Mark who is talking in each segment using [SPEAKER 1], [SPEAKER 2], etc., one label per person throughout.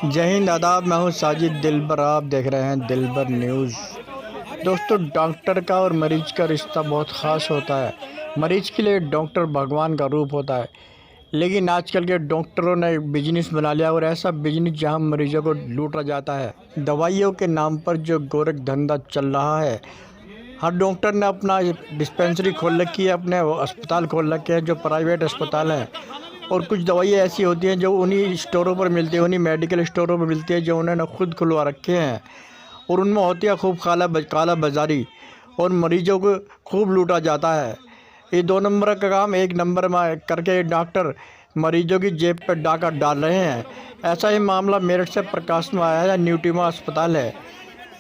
[SPEAKER 1] जय हिंद, आदाब। मैं हूं साजिद दिलबर। आप देख रहे हैं दिलबर न्यूज़। दोस्तों, डॉक्टर का और मरीज का रिश्ता बहुत ख़ास होता है। मरीज के लिए डॉक्टर भगवान का रूप होता है, लेकिन आजकल के डॉक्टरों ने बिजनेस बना लिया, और ऐसा बिजनेस जहां मरीजों को लूटा जाता है। दवाइयों के नाम पर जो गोरख धंधा चल रहा है, हर डॉक्टर ने अपना डिस्पेंसरी खोल रखी है, अपने अस्पताल खोल रखे हैं जो प्राइवेट अस्पताल हैं। और कुछ दवाइयाँ ऐसी होती हैं जो उन्हीं स्टोरों पर मिलती है, उन्हीं मेडिकल स्टोरों पर मिलती है जो उन्होंने खुद खुलवा रखे हैं, और उनमें होती है खूब काला बाजारी, और मरीजों को खूब लूटा जाता है। ये 2 नंबर का काम 1 नंबर में करके डॉक्टर मरीजों की जेब पर डाका डाल रहे हैं। ऐसा ही मामला मेरठ से प्रकाश में आया है। न्यूटीमा अस्पताल है।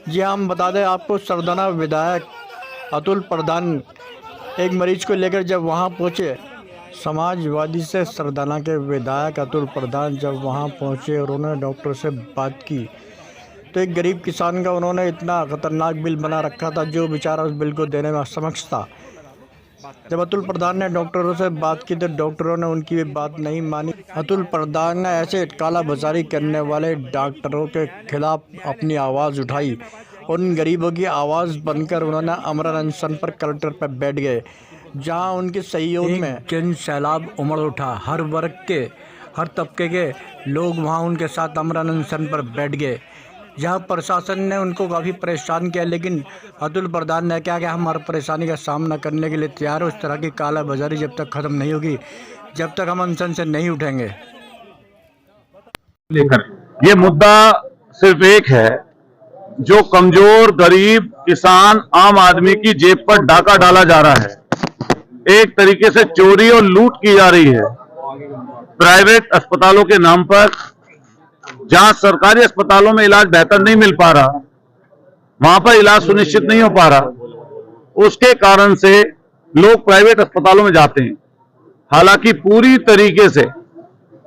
[SPEAKER 1] जी हाँ, हम बता दें आपको, सरदाना विधायक अतुल प्रधान एक मरीज को लेकर जब वहाँ पहुँचे, समाजवादी से सरदाना के विधायक अतुल प्रधान जब वहाँ पहुँचे और उन्होंने डॉक्टर से बात की, तो एक गरीब किसान का उन्होंने इतना ख़तरनाक बिल बना रखा था जो बेचारा उस बिल को देने में असमर्थ था। जब अतुल प्रधान ने डॉक्टरों से बात की तो डॉक्टरों ने उनकी भी बात नहीं मानी। अतुल प्रधान ने ऐसे काला बाजारी करने वाले डॉक्टरों के खिलाफ अपनी आवाज़ उठाई, और उन गरीबों की आवाज़ बनकर उन्होंने अमर अनशन पर कलेक्टर पर बैठ गए, जहां उनके सहयोग में जन सैलाब उमड़ उठा। हर वर्ग के, हर तबके के लोग वहां उनके साथ अमर अनशन पर बैठ गए, जहां प्रशासन ने उनको काफ़ी परेशान किया। लेकिन अतुल प्रधान ने क्या कि हम हर परेशानी का सामना करने के लिए तैयार हो। इस तरह की काला बाजारी जब तक ख़त्म नहीं होगी, जब तक हम अनशन से नहीं उठेंगे।
[SPEAKER 2] लेकर ये मुद्दा सिर्फ एक है, जो कमजोर गरीब किसान आम आदमी की जेब पर डाका डाला जा रहा है। एक तरीके से चोरी और लूट की जा रही है प्राइवेट अस्पतालों के नाम पर। जहां सरकारी अस्पतालों में इलाज बेहतर नहीं मिल पा रहा, वहां पर इलाज सुनिश्चित नहीं हो पा रहा, उसके कारण से लोग प्राइवेट अस्पतालों में जाते हैं। हालांकि पूरी तरीके से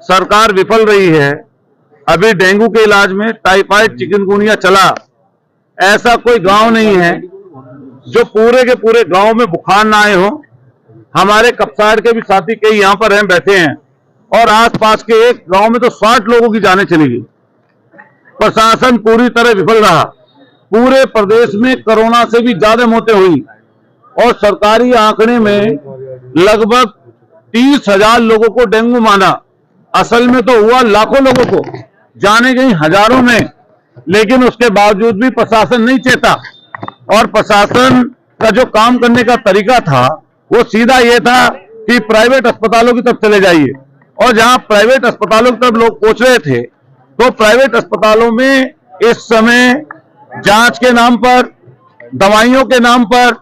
[SPEAKER 2] सरकार विफल रही है। अभी डेंगू के इलाज में टाइफाइड, चिकनगुनिया चला, ऐसा कोई गांव नहीं है जो पूरे के पूरे गांव में बुखार ना आए हो। हमारे कपसार के भी साथी कई यहां पर हैं, बैठे हैं, और आसपास के एक गांव में तो 60 लोगों की जानें चली गई। प्रशासन पूरी तरह विफल रहा। पूरे प्रदेश में कोरोना से भी ज्यादा मौतें हुई, और सरकारी आंकड़े में लगभग 30,000 लोगों को डेंगू माना। असल में तो हुआ लाखों लोगों को, जाने गई हजारों में। लेकिन उसके बावजूद भी प्रशासन नहीं चेता, और प्रशासन का जो काम करने का तरीका था वो सीधा ये था कि प्राइवेट अस्पतालों की तरफ चले जाइए। और जहां प्राइवेट अस्पतालों की तरफ लोग पहुंच रहे थे, तो प्राइवेट अस्पतालों में इस समय जांच के नाम पर, दवाइयों के नाम पर,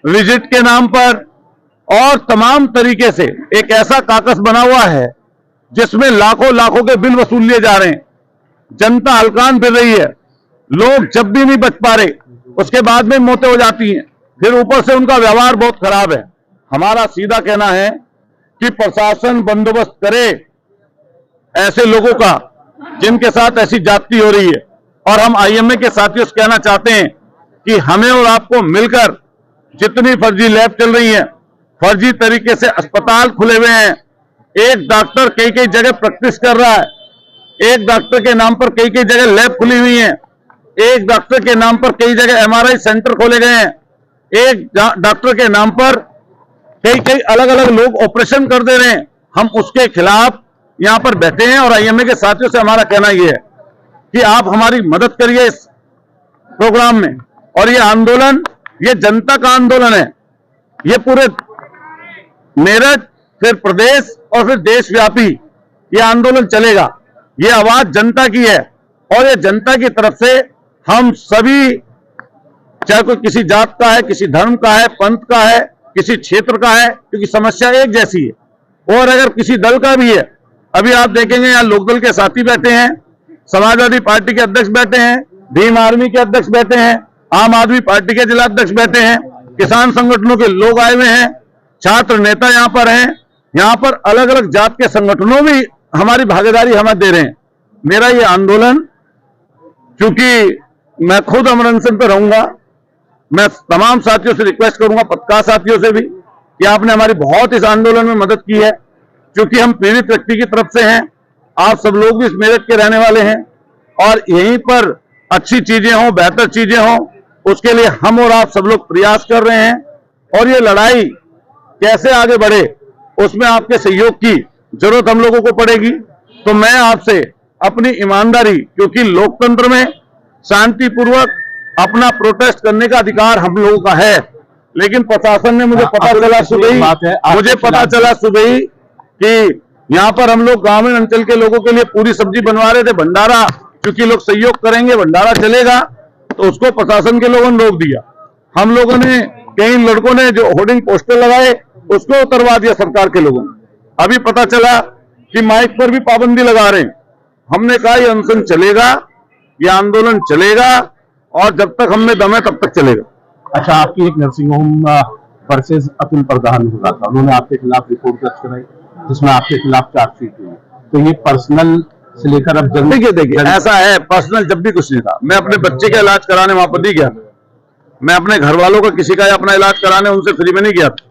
[SPEAKER 2] विजिट के नाम पर, और तमाम तरीके से एक ऐसा काकस बना हुआ है जिसमें लाखों लाखों के बिल वसूल लिए जा रहे हैं। जनता हलकान फिर रही है। लोग जब भी नहीं बच पा रहे, उसके बाद में मौतें हो जाती हैं। फिर ऊपर से उनका व्यवहार बहुत खराब है। हमारा सीधा कहना है कि प्रशासन बंदोबस्त करे ऐसे लोगों का जिनके साथ ऐसी जाति हो रही है। और हम आईएमए के साथियों से कहना चाहते हैं कि हमें और आपको मिलकर, जितनी फर्जी लैब चल रही है, फर्जी तरीके से अस्पताल खुले हुए हैं, एक डॉक्टर कई कई जगह प्रैक्टिस कर रहा है, एक डॉक्टर के नाम पर कई कई जगह लैब खुली हुई है, एक डॉक्टर के नाम पर कई जगह एमआरआई सेंटर खोले गए हैं, एक डॉक्टर के नाम पर कई कई अलग अलग लोग ऑपरेशन कर दे रहे हैं। हम उसके खिलाफ यहां पर बैठे हैं, और आईएमए के साथियों से हमारा कहना यह है कि आप हमारी मदद करिए इस प्रोग्राम में। और ये आंदोलन, ये जनता का आंदोलन है। ये पूरे मेरठ, फिर प्रदेश और फिर देशव्यापी ये आंदोलन चलेगा। ये आवाज जनता की है, और ये जनता की तरफ से हम सभी, चाहे कोई किसी जात का है, किसी धर्म का है, पंथ का है, किसी क्षेत्र का है, क्योंकि समस्या एक जैसी है। और अगर किसी दल का भी है, अभी आप देखेंगे यहाँ लोकदल के साथी बैठे हैं, समाजवादी पार्टी के अध्यक्ष बैठे हैं, भीम आर्मी के अध्यक्ष बैठे हैं, आम आदमी पार्टी के जिला अध्यक्ष बैठे हैं, किसान संगठनों के लोग आए हुए हैं, छात्र नेता यहाँ पर हैं। यहाँ पर अलग अलग जात के संगठनों भी हमारी भागीदारी हमें दे रहे हैं। मेरा ये आंदोलन, क्योंकि मैं खुद अमर अनशन पर रहूंगा, मैं तमाम साथियों से रिक्वेस्ट करूंगा, पत्रकार साथियों से भी, कि आपने हमारी बहुत इस आंदोलन में मदद की है। क्योंकि हम पीड़ित व्यक्ति की तरफ से हैं, आप सब लोग भी इस मेरठ के रहने वाले हैं, और यहीं पर अच्छी चीजें हों, बेहतर चीजें हों, उसके लिए हम और आप सब लोग प्रयास कर रहे हैं। और ये लड़ाई कैसे आगे बढ़े, उसमें आपके सहयोग की जरूरत हम लोगों को पड़ेगी। तो मैं आपसे अपनी ईमानदारी, क्योंकि लोकतंत्र में शांतिपूर्वक अपना प्रोटेस्ट करने का अधिकार हम लोगों का है, लेकिन प्रशासन ने मुझे पता चला सुबह ही कि यहाँ पर हम लोग ग्रामीण अंचल के लोगों के लिए पूरी सब्जी बनवा रहे थे, भंडारा, क्योंकि लोग सहयोग करेंगे भंडारा चलेगा, तो उसको प्रशासन के लोगों ने रोक दिया। हम लोगों ने, कई लड़कों ने जो होर्डिंग पोस्टर लगाए उसको उतरवा दिया सरकार के लोगों ने। अभी पता चला कि माइक पर भी पाबंदी लगा रहे हैं। हमने कहा ये अनशन चलेगा, ये आंदोलन चलेगा, और जब तक हम में दम है तब तक चलेगा।
[SPEAKER 3] अच्छा, आपकी एक नर्सिंग होम वर्सेज अतुल प्रधान हुआ था, उन्होंने आपके खिलाफ रिपोर्ट दर्ज कराई जिसमें आपके खिलाफ चार्जशीट हुई, तो ये पर्सनल से लेकर अब
[SPEAKER 2] देखिए ऐसा है, पर्सनल जब भी कुछ नहीं था। मैं अपने बच्चे का इलाज कराने वहां पर नहीं गया, मैं अपने घर वालों का किसी का अपना इलाज कराने उनसे फ्री में नहीं गया था।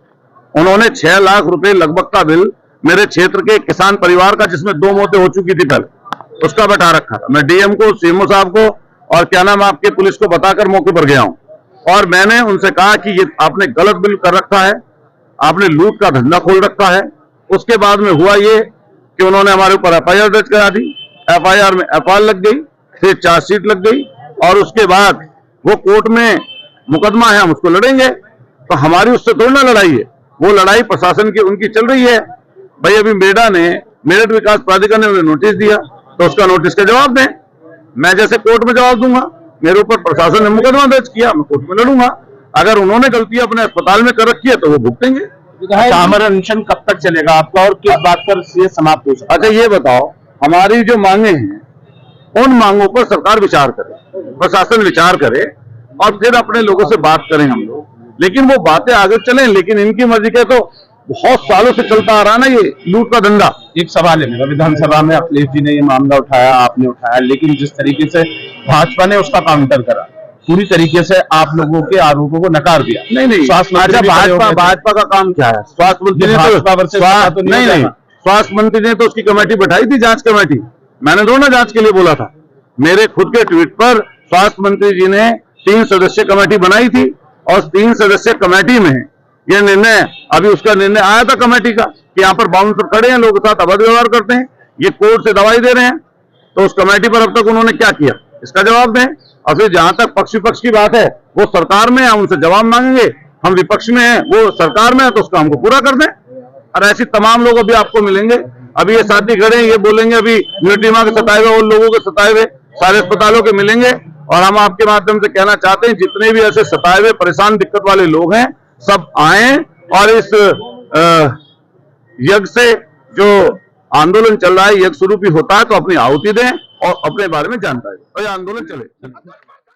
[SPEAKER 2] उन्होंने 6 लाख रुपए लगभग का बिल मेरे क्षेत्र के किसान परिवार का, जिसमें 2 मौतें हो चुकी थी पहले, उसका बैठा रखा था। मैं डीएम को, सीएमओ साहब को और क्या नाम आपके पुलिस को बताकर मौके पर गया हूं, और मैंने उनसे कहा कि ये आपने गलत बिल कर रखा है, आपने लूट का धंधा खोल रखा है। उसके बाद में हुआ ये कि उन्होंने हमारे ऊपर एफआईआर दर्ज करा दी, एफआईआर में एफआईआर लग गई, फिर चार्जशीट लग गई, और उसके बाद वो कोर्ट में मुकदमा है, हम उसको लड़ेंगे। तो हमारी उससे थोड़ी ना लड़ाई है, वो लड़ाई प्रशासन की उनकी चल रही है। भाई अभी मेरठ विकास प्राधिकरण ने उन्हें नोटिस दिया, तो उसका नोटिस का जवाब दें। मैं जैसे कोर्ट में जवाब दूंगा, मेरे ऊपर प्रशासन ने मुकदमा दर्ज किया, मैं कोर्ट में लड़ूंगा। अगर उन्होंने गलती अपने अस्पताल में कर रखी है तो वो भुगतेंगे।
[SPEAKER 3] आमरण अनशन कब तक चलेगा आपका और किस बात पर ये समाप्त हो सकता है?
[SPEAKER 2] अच्छा ये बताओ, हमारी जो मांगे हैं उन मांगों पर सरकार विचार करे, प्रशासन विचार करे, और फिर अपने लोगों से बात करें हम लोग, लेकिन वो बातें आगे चलें। लेकिन इनकी मर्जी के तो बहुत सालों से चलता आ रहा ना ये लूट का धंधा।
[SPEAKER 3] एक सवाल है मेरा, विधानसभा में अखिलेश जी ने ये मामला उठाया, आपने उठाया, लेकिन जिस तरीके से भाजपा ने उसका काउंटर करा, पूरी तरीके से आप लोगों के आरोपों को नकार दिया।
[SPEAKER 2] नहीं, भाजपा का काम क्या है? स्वास्थ्य मंत्री ने स्वास्थ्य मंत्री ने तो उसकी कमेटी बैठाई थी, जांच कमेटी। मैंने दो ना जांच के लिए बोला था। मेरे खुद के ट्वीट पर स्वास्थ्य मंत्री जी ने 3 सदस्यीय कमेटी बनाई थी, और 3 सदस्यीय कमेटी में यह निर्णय, अभी उसका निर्णय आया था कमेटी का कि यहाँ पर बाउंसर खड़े हैं, लोगों के साथ अवैध व्यवहार करते हैं, ये कोर्ट से दवाई दे रहे हैं। तो उस कमेटी पर अब तक उन्होंने क्या किया, इसका जवाब दें। और फिर जहां तक पक्ष विपक्ष की बात है, वो सरकार में है, उनसे जवाब मांगेंगे। हम विपक्ष में हैं, वो सरकार में है, तो उसका हमको पूरा कर दें। और ऐसी तमाम लोग अभी आपको मिलेंगे। अभी ये साथी खड़े हैं, ये बोलेंगे अभी यूनिटी मां के सताए हुए, उन लोगों के सताए हुए सारे अस्पतालों के मिलेंगे। और हम आपके माध्यम से कहना चाहते हैं, जितने भी ऐसे सताए हुए, परेशान, दिक्कत वाले लोग हैं, सब आए और इस यज्ञ से, जो आंदोलन चल रहा है, यज्ञ शुरू भी होता है, तो अपनी आहुति दें और अपने बारे में जानकारी, और ये आंदोलन चले।